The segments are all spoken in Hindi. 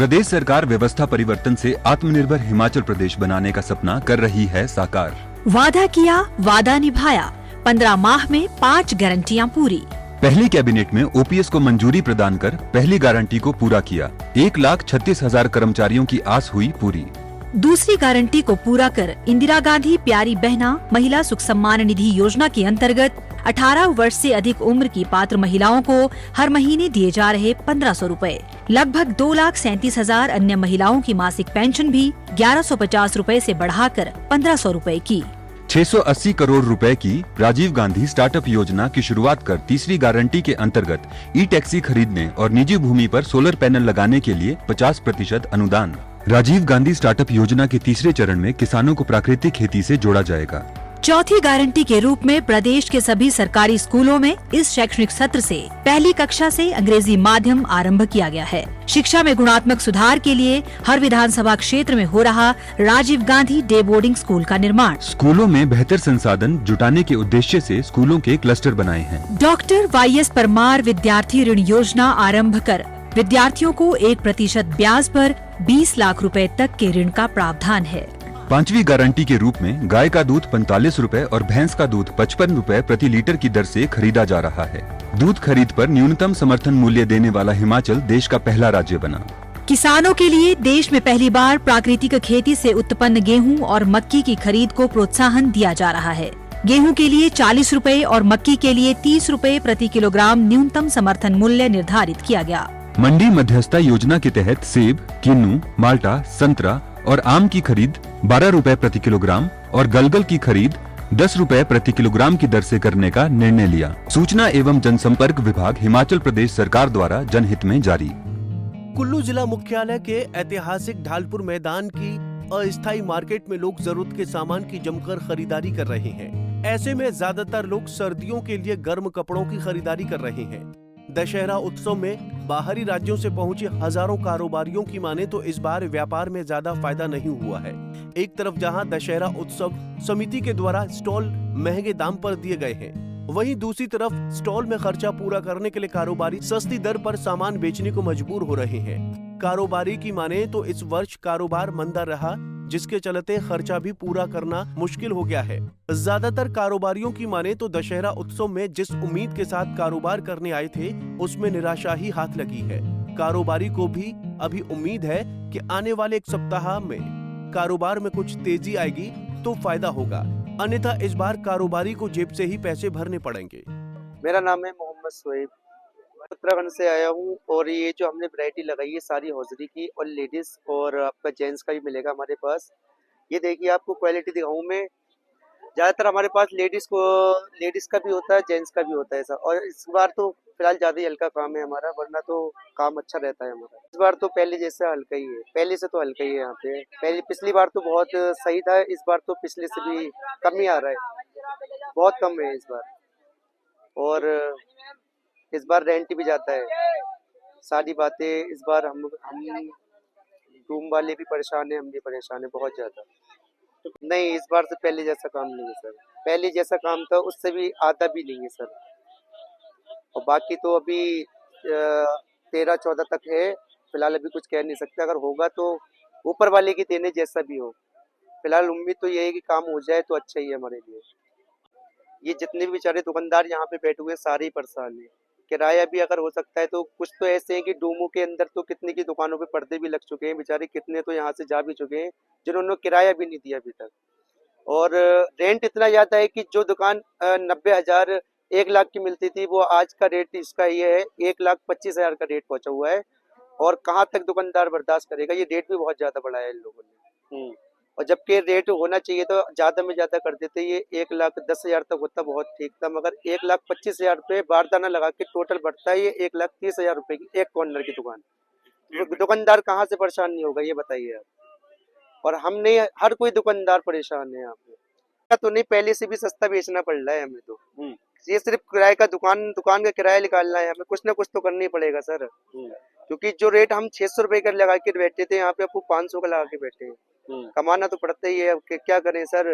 प्रदेश सरकार व्यवस्था परिवर्तन से आत्मनिर्भर हिमाचल प्रदेश बनाने का सपना कर रही है साकार। वादा किया, वादा निभाया। 15 माह में 5 गारंटियां पूरी। पहली कैबिनेट में ओपीएस को मंजूरी प्रदान कर पहली गारंटी को पूरा किया। 1,36,000 कर्मचारियों की आस हुई पूरी। दूसरी गारंटी को पूरा कर इंदिरा गांधी प्यारी बहना महिला सुख सम्मान निधि योजना के अंतर्गत 18 वर्ष से अधिक उम्र की पात्र महिलाओं को हर महीने दिए जा रहे 1,500 रूपए। लगभग 2,37,000 अन्य महिलाओं की मासिक पेंशन भी 1,150 रूपए से बढ़ाकर 1,500 रूपए की। 680 करोड़ रुपए की राजीव गांधी स्टार्टअप योजना की शुरुआत कर तीसरी गारंटी के अंतर्गत ई टैक्सी खरीदने और निजी भूमि पर सोलर पैनल लगाने के लिए 50% अनुदान। राजीव गांधी स्टार्टअप योजना के तीसरे चरण में किसानों को प्राकृतिक खेती से जोड़ा जाएगा। चौथी गारंटी के रूप में प्रदेश के सभी सरकारी स्कूलों में इस शैक्षणिक सत्र से पहली कक्षा से अंग्रेजी माध्यम आरंभ किया गया है। शिक्षा में गुणात्मक सुधार के लिए हर विधानसभा क्षेत्र में हो रहा Rajiv Gandhi day boarding school का निर्माण। स्कूलों में बेहतर संसाधन जुटाने के उद्देश्य से स्कूलों के क्लस्टर बनाए हैं। डॉक्टर वाईएस परमार विद्यार्थी ऋण योजना आरंभ कर विद्यार्थियों को 1% ब्याज पर 20 लाख रुपए तक के ऋण का प्रावधान है। पांचवी गारंटी के रूप में गाय का दूध 45 रुपए और भैंस का दूध 55 रुपए प्रति लीटर की दर से खरीदा जा रहा है। दूध खरीद पर न्यूनतम समर्थन मूल्य देने वाला हिमाचल देश का पहला राज्य बना। किसानों के लिए देश में पहली बार प्राकृतिक खेती से उत्पन्न गेहूं और मक्की की खरीद को प्रोत्साहन दिया जा रहा है। गेहूं के लिए 40 रुपए और मक्की के लिए 30 रुपए प्रति किलोग्राम न्यूनतम समर्थन मूल्य निर्धारित किया गया। मंडी मध्यस्थता योजना के तहत सेब, किन्नू, माल्टा, संतरा और आम की खरीद 12 रुपए प्रति किलोग्राम और गलगल की खरीद 10 रुपए प्रति किलोग्राम की दर से करने का निर्णय लिया। सूचना एवं जनसंपर्क विभाग हिमाचल प्रदेश सरकार द्वारा जनहित में जारी। कुल्लू जिला मुख्यालय के ऐतिहासिक ढालपुर मैदान की अस्थायी मार्केट में लोग जरूरत के सामान की जमकर खरीदारी कर रहे हैं। ऐसे में ज्यादातर लोग सर्दियों के लिए गर्म कपड़ों की खरीदारी कर रहे हैं। दशहरा उत्सव में बाहरी राज्यों से पहुंचे हजारों कारोबारियों की माने तो इस बार व्यापार में ज्यादा फायदा नहीं हुआ है। एक तरफ जहां दशहरा उत्सव समिति के द्वारा स्टॉल महंगे दाम पर दिए गए हैं, वहीं दूसरी तरफ स्टॉल में खर्चा पूरा करने के लिए कारोबारी सस्ती दर पर सामान बेचने को मजबूर हो रहे हैं। कारोबारी की माने तो इस वर्ष कारोबार मंदा रहा, जिसके चलते खर्चा भी पूरा करना मुश्किल हो गया है। ज्यादातर कारोबारियों की माने तो दशहरा उत्सव में जिस उम्मीद के साथ कारोबार करने आए थे, उसमें निराशा ही हाथ लगी है। कारोबारी को भी अभी उम्मीद है कि आने वाले एक सप्ताह में कारोबार में कुछ तेजी आएगी तो फायदा होगा, अन्यथा इस बार कारोबारी को जेब से ही पैसे भरने पड़ेंगे। मेरा नाम है मोहम्मद सोएब, उत्तराखंड से आया हूँ और ये जो हमने वैरायटी लगाई है सारी हौजरी की और लेडीज और आपका जेंट्स का भी मिलेगा हमारे पास। ये देखिए आपको क्वालिटी दिखाऊं मैं, ज़्यादातर हमारे पास लेडीज का भी होता है, जेंट्स का भी होता है ऐसा। और इस बार तो फिलहाल ज़्यादा ही हल्का काम है हमारा, वरना तो काम अच्छा रहता है हमारा। इस बार तो पहले जैसा हल्का ही है, पहले से तो हल्का ही है यहाँ पे। पिछली बार तो बहुत सही था, इस बार तो पिछले से भी कम ही आ रहा है, बहुत कम है इस बार। और इस बार रेंट भी जाता है, सारी बातें इस बार हम रूम वाले भी परेशान हैं, हम भी परेशान हैं बहुत ज़्यादा। नहीं, इस बार से पहले जैसा काम नहीं है सर, पहले जैसा काम था उससे भी आधा भी नहीं है सर। और बाकी तो अभी 13-14 तक है, फिलहाल अभी कुछ कह नहीं सकते। अगर होगा तो ऊपर वाले की देने जैसा भी हो। फिलहाल उम्मीद तो ये है कि काम हो जाए तो अच्छा ही है हमारे लिए। ये जितने भी बेचारे दुकानदार यहाँ पे बैठे हुए हैं सारे ही परेशान हैं। किराया भी अगर हो सकता है तो कुछ तो ऐसे हैं कि डोमो के अंदर तो कितने की दुकानों पे पर्दे भी लग चुके हैं, बेचारे कितने तो यहाँ से जा भी चुके हैं जिन्होंने किराया भी नहीं दिया अभी तक। और रेंट इतना ज़्यादा है कि जो दुकान 90,000 1 लाख की मिलती थी, वो आज का रेट इसका ये है 1,25,000 का रेट पहुँचा हुआ है। और कहाँ तक दुकानदार बर्दाश्त करेगा, ये रेट भी बहुत ज़्यादा बढ़ाया है इन लोगों ने। और जबकि रेट होना चाहिए तो ज़्यादा में ज़्यादा कर देते, ये 1,10,000 तक होता बहुत ठीक था, मगर 1,25,000 रुपये बारदाना लगा के टोटल बढ़ता है ये 1,30,000 रुपये की एक कॉर्नर की दुकान। दुकानदार कहाँ से परेशान नहीं होगा ये बताइए आप। और हमने हर कोई दुकानदार परेशान है यहाँ पे। तो नहीं, पहले से भी सस्ता बेचना पड़ रहा है हमें तो। ये सिर्फ किराए का दुकान का किराया निकालना है, हमें कुछ ना कुछ तो करना ही पड़ेगा सर। क्योंकि जो रेट हम 600 रुपये का लगा के बैठे थे, यहाँ पे आपको 500 का लगा के बैठे हैं। कमाना तो पड़ता ही है, क्या करें सर।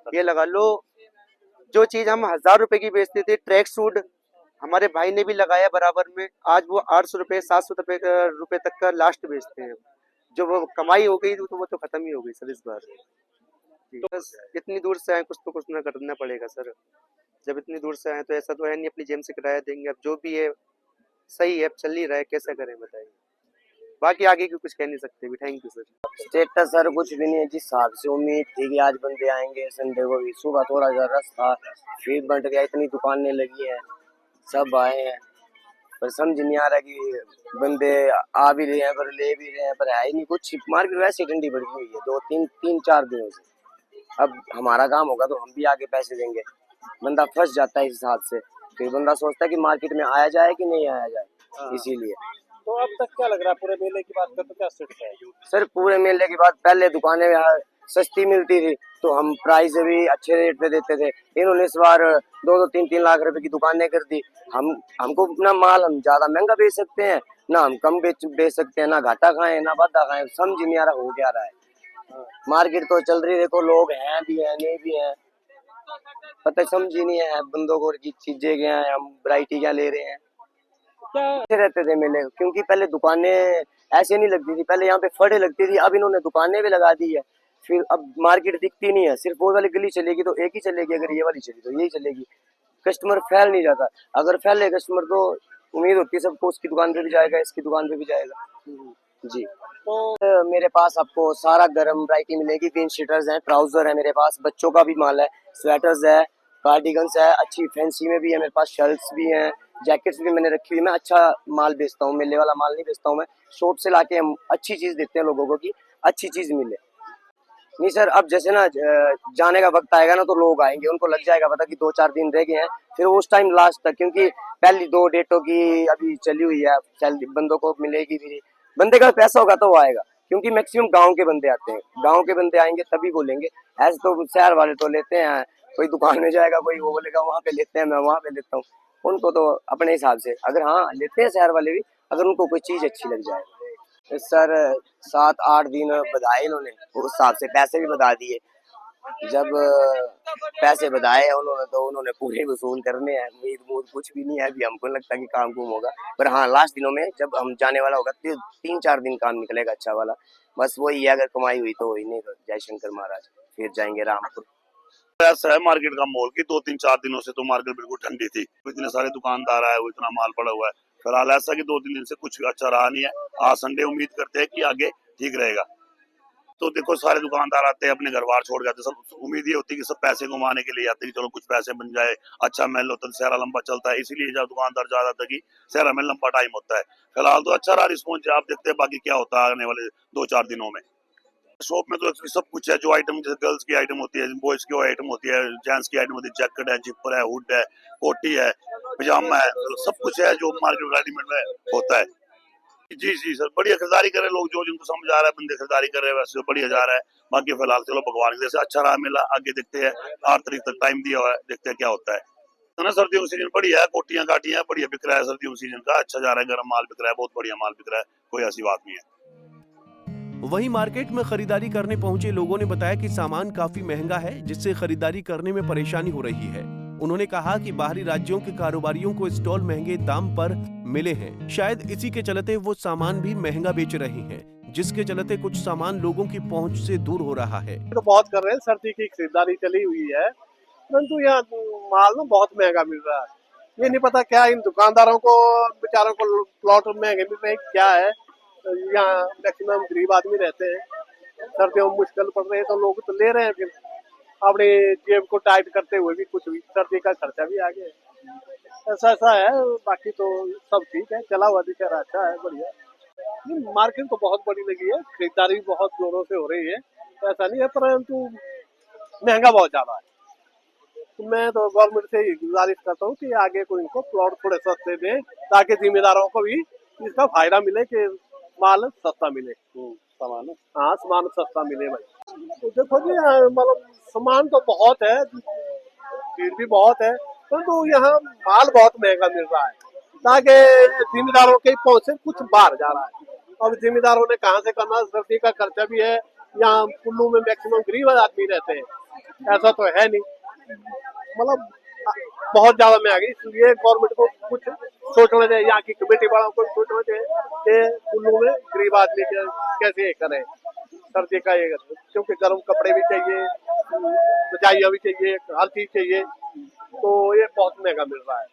ये लगा लो, जो चीज हम 1,000 रुपए की बेचते थे, ट्रैक सूट हमारे भाई ने भी लगाया बराबर में, आज वो 800 रुपये 700 रुपये तक का लास्ट बेचते हैं। जो वो कमाई हो गई तो वो तो खत्म ही हो गई सर इस बार। जी, बस इतनी दूर से आए, कुछ तो कुछ ना करना पड़ेगा सर। जब इतनी दूर से आए तो ऐसा तो है नहीं अपनी जेब से किराया देंगे। अब जो भी है सही है, अब चल ही रहा है, कैसा करें बताइए। बाकी आगे की कुछ कह नहीं सकते भी। Thank you sir. Status sir कुछ भी नहीं है, जिस हिसाब से उम्मीद थी कि आज बंदे आएंगे संडे को भी, सुबह थोड़ा सा रश था, फिर बंट गया, इतनी दुकानें लगी हैं, सब आए हैं, पर समझ नहीं आ रहा कि बंदे आ भी रहे हैं पर ले भी रहे हैं, पर है ही नहीं कुछ। मार्केट वैसे ठंडी पड़ी हुई है 2-3 4 दिनों से। अब हमारा काम होगा तो हम भी आगे पैसे देंगे, बंदा फंस जाता है इस हिसाब से। फिर बंदा सोचता है कि मार्केट में आया जाए कि नहीं आया जाए, इसीलिए। तो अब तक क्या लग रहा है, पूरे मेले की बात करें तो क्या स्थिति है? सर पूरे मेले के बाद पहले दुकानें सस्ती मिलती थी तो हम प्राइस भी अच्छे रेट पे देते थे। इन्होंने इस बार 2-3 लाख रुपए की दुकानें कर दी। हमको अपना माल हम ज्यादा महंगा बेच सकते हैं, ना हम कम बेच सकते हैं, ना घाटा खाएं ना वाधा खाएं, समझ नहीं आ रहा हो क्या रहा है। मार्केट तो चल रही, देखो लोग हैं भी हैं नहीं भी हैं, पता समझ ही नहीं है बंदों को की चीजें क्या है, हम वैरायटी क्या ले रहे हैं। क्या रहते थे मेले, क्योंकि पहले दुकानें ऐसे नहीं लगती थी, पहले यहाँ पे फड़े लगती थी, अब इन्होंने दुकानें भी लगा दी है। फिर अब मार्केट दिखती नहीं है, सिर्फ वो वाली गली चलेगी तो एक ही चलेगी, अगर ये वाली चली तो यही चलेगी। कस्टमर फैल नहीं जाता, अगर फैले कस्टमर तो उम्मीद होती है सबको उसकी दुकान पे भी जाएगा, इसकी दुकान पे भी जाएगा। जी तो मेरे पास आपको सारा गर्म वैरायटी मिलेगी। जीन शीटर्स हैं, ट्राउजर है मेरे पास, बच्चों का भी माल है, स्वेटर्स है, कार्डिगन्स है, अच्छी फैंसी में भी है मेरे पास, शर्ट्स भी हैं, जैकेट्स भी मैंने रखी हुई। मैं अच्छा माल बेचता हूँ, मेले वाला माल नहीं बेचता हूँ मैं। शॉप से लाके हम अच्छी चीज देते हैं लोगों को कि अच्छी चीज मिले। नहीं सर, अब जैसे ना जाने का वक्त आएगा ना तो लोग आएंगे, उनको लग जाएगा पता कि 2-4 दिन रह गए हैं, फिर उस टाइम लास्ट तक, क्योंकि पहली 2 डेटों की अभी चली हुई है, सैलरी बंदों को मिलेगी भी। बंदे का पैसा होगा तो वो आएगा, क्योंकि मैक्सिमम गांव के बंदे आते हैं, गांव के बंदे आएंगे तभी बोलेंगे। ऐसे तो शहर वाले तो लेते हैं, कोई दुकान में जाएगा कोई वो बोलेगा वहाँ पे लेते हैं, मैं वहाँ पे लेता हूँ। उनको तो अपने हिसाब से, अगर हाँ लेते हैं शहर वाले भी, अगर उनको कोई चीज अच्छी लग जाए। सर 7-8 दिन बधाए इन्होंने, उस हिसाब से पैसे भी बता दिए। जब पैसे बताए उन्होंने तो उन्होंने पूरे वसूल करने हैं, उम्मीद कुछ भी नहीं है अभी, हमको लगता है कि काम कुम होगा, पर हाँ लास्ट दिनों में जब हम जाने वाला होगा 3-4 दिन काम निकलेगा अच्छा वाला। बस वही है, अगर कमाई हुई तो हुई, नहीं तो जय शंकर महाराज, फिर जाएंगे रामपुर। ऐसा है मार्केट का माहौल की 2-3-4 दिनों से तो मार्केट बिल्कुल ठंडी थी, इतने सारे दुकानदार आए, वो इतना माल पड़ा हुआ है। फिलहाल ऐसा कि 2-3 दिन से कुछ अच्छा रहा नहीं है। आज संडे उम्मीद करते हैं कि आगे ठीक रहेगा। तो देखो सारे दुकानदार आते हैं, अपने घर बार छोड़ जाते, सब उम्मीद ये होती है कि सब पैसे कमाने के लिए आते हैं, चलो कुछ पैसे बन जाए, अच्छा मेल होता है, शहरा लंबा चलता है, इसीलिए जब दुकानदार ज्यादा था कि शहरा में लंबा टाइम होता है। फिलहाल तो अच्छा रहा रिस्पॉन्स, आप देखते हैं बाकी क्या होता है आने वाले 2-4 दिनों में। शॉप में तो सब कुछ है, जो आइटम जैसे गर्ल्स की आइटम होती है, बॉयज की आइटम होती है, जेंट्स की आइटम होती है, जैकेट है, जिपर है, हुड है, कोटी है, पजामा है, सब कुछ है जो मार्केट रेडीमेड में होता है। जी जी सर, बढ़िया खरीदारी करे लोग, जो जिनको समझ आ रहा है बंदे खरीदारी कर रहे हैं, वैसे बढ़िया जा रहा है। बाकी फिलहाल चलो भगवान की जैसे अच्छा रहा मिला, आगे देखते हैं, 8 तारीख तक टाइम दिया हुआ है, देखते हैं क्या होता है। तो ना सर्दियों का सीजन बढ़िया है, कोटियां काटियां बढ़िया बिक रहा है, सर्दियों का सीजन का अच्छा जा रहा है, गर्म माल बिक रहा है, बहुत बढ़िया माल बिक रहा है, कोई ऐसी बात नहीं है। वहीं मार्केट में खरीदारी करने पहुंचे लोगों ने बताया कि सामान काफी महंगा है, जिससे खरीदारी करने में परेशानी हो रही है। उन्होंने कहा कि बाहरी राज्यों के कारोबारियों को स्टॉल महंगे दाम पर मिले हैं, शायद इसी के चलते वो सामान भी महंगा बेच रहे हैं, जिसके चलते कुछ सामान लोगों की पहुंच से दूर हो रहा है। तो बहुत कर रहे हैं, सर्दी की खरीदारी चली हुई है, परंतु यहाँ माल ना बहुत महंगा मिल रहा है। ये नहीं पता क्या इन दुकानदारों को बेचारों को प्लॉट महंगे मिल रहे हैं, क्या है। यहाँ मैक्सिमम गरीब आदमी रहते हैं, सर्दियों में मुश्किल पड़ रही है तो लोग तो ले रहे हैं, फिर अपनी जेब को टाइट करते हुए भी कुछ भी सर्दी का खर्चा भी आ गया। ऐसा है, बाकी तो सब ठीक है, चला हुआ दिख रहा अच्छा है, बढ़िया। मार्केट तो बहुत बड़ी लगी है, खरीदारी भी बहुत जोरों से हो रही है, ऐसा नहीं है, परंतु महंगा बहुत ज्यादा है। तो मैं तो गवर्नमेंट से गुजारिश करता हूँ कि आगे को इनको प्लॉट थोड़े सस्ते दें, ताकि जिम्मेदारों को भी इसका फायदा मिले कि माल सस्ता मिले, सामान हाँ सामान सस्ता मिले भाई। तो देखो जी मतलब सामान तो बहुत है, भीड़ भी बहुत है, परंतु यहाँ माल बहुत महंगा मिल रहा है, ताकि जिम्मेदारों के पहुंच से कुछ बाहर जा रहा है। अब जिम्मेदारों ने कहाँ से करना, सर्दी का खर्चा भी है, यहाँ कुल्लू में मैक्सिमम गरीब आदमी रहते हैं, ऐसा तो है नहीं। मतलब बहुत ज्यादा महंगी, इसलिए गवर्नमेंट को कुछ सोचना चाहिए, यहाँ की कमेटी वालों को सोचना चाहिए कि कुल्लू में गरीब आदमी कैसे ये करें सर्दी का, ये क्योंकि गर्म कपड़े भी चाहिए, रजाइयाँ भी चाहिए, हर चीज चाहिए, तो ये बहुत महंगा मिल रहा है।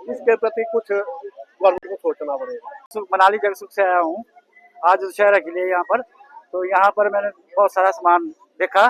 इसके प्रति कुछ गवर्नमेंट को सोचना पड़ेगा। मनाली जगसुख से आया हूँ आज दशहरा के लिए यहाँ पर, तो यहाँ पर मैंने बहुत सारा सामान देखा,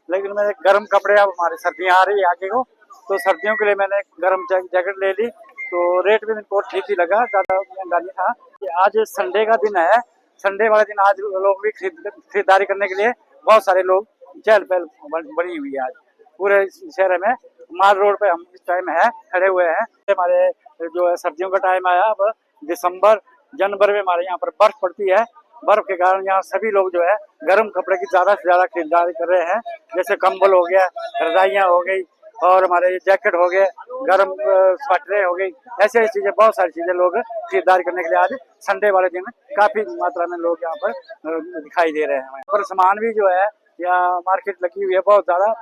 लेकिन मैंने गर्म कपड़े, अब हमारी सर्दियाँ आ रही है आगे को, तो सर्दियों के लिए मैंने गर्म जैकेट ले ली, तो रेट भी मेरे को ठीक ही लगा, ज्यादा महंगा नहीं था। आज संडे का दिन है, संडे वाले दिन आज लोग भी खरीदारी करने के लिए बहुत सारे लोग चहल पहल बनी हुई है। आज पूरे शहर में माल रोड पे हम इस टाइम है खड़े हुए हैं। हमारे जो है सर्दियों का टाइम आया, अब दिसंबर जनवरी में हमारे यहाँ पर बर्फ पड़ती है, बर्फ के कारण यहाँ सभी लोग जो है गर्म कपड़े की ज्यादा से ज्यादा खरीदारी कर रहे हैं, जैसे कंबल हो गया, रजाइयाँ हो गई, और हमारे जैकेट हो गए, गर्म स्वेटरें हो गई, ऐसी चीजें, बहुत सारी चीजें लोग खरीदारी करने के लिए आज संडे वाले दिन काफी मात्रा में लोग यहाँ पर दिखाई दे रहे हैं। और सामान भी जो है यहाँ मार्केट लगी हुई है बहुत ज्यादा,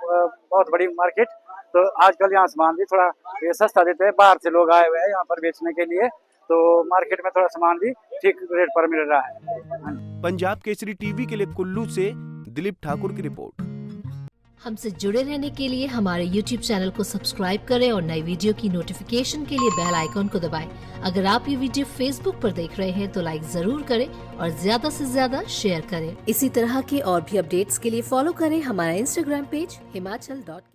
बहुत बड़ी मार्केट, तो आजकल यहाँ सामान भी थोड़ा ये सस्ता देते हैं, बाहर से लोग आए हुए हैं यहाँ पर बेचने के लिए, तो मार्केट में थोड़ा सामान भी ठीक रेट पर मिल रहा है। पंजाब केसरी टीवी के लिए कुल्लू से दिलीप ठाकुर की रिपोर्ट। हमसे जुड़े रहने के लिए हमारे YouTube चैनल को सब्सक्राइब करें और नई वीडियो की नोटिफिकेशन के लिए बेल आइकॉन को दबाएं। अगर आप ये वीडियो Facebook पर देख रहे हैं तो लाइक जरूर करें और ज्यादा से ज्यादा शेयर करें। इसी तरह के और भी अपडेट्स के लिए फॉलो करें हमारा Instagram पेज himachal.ke।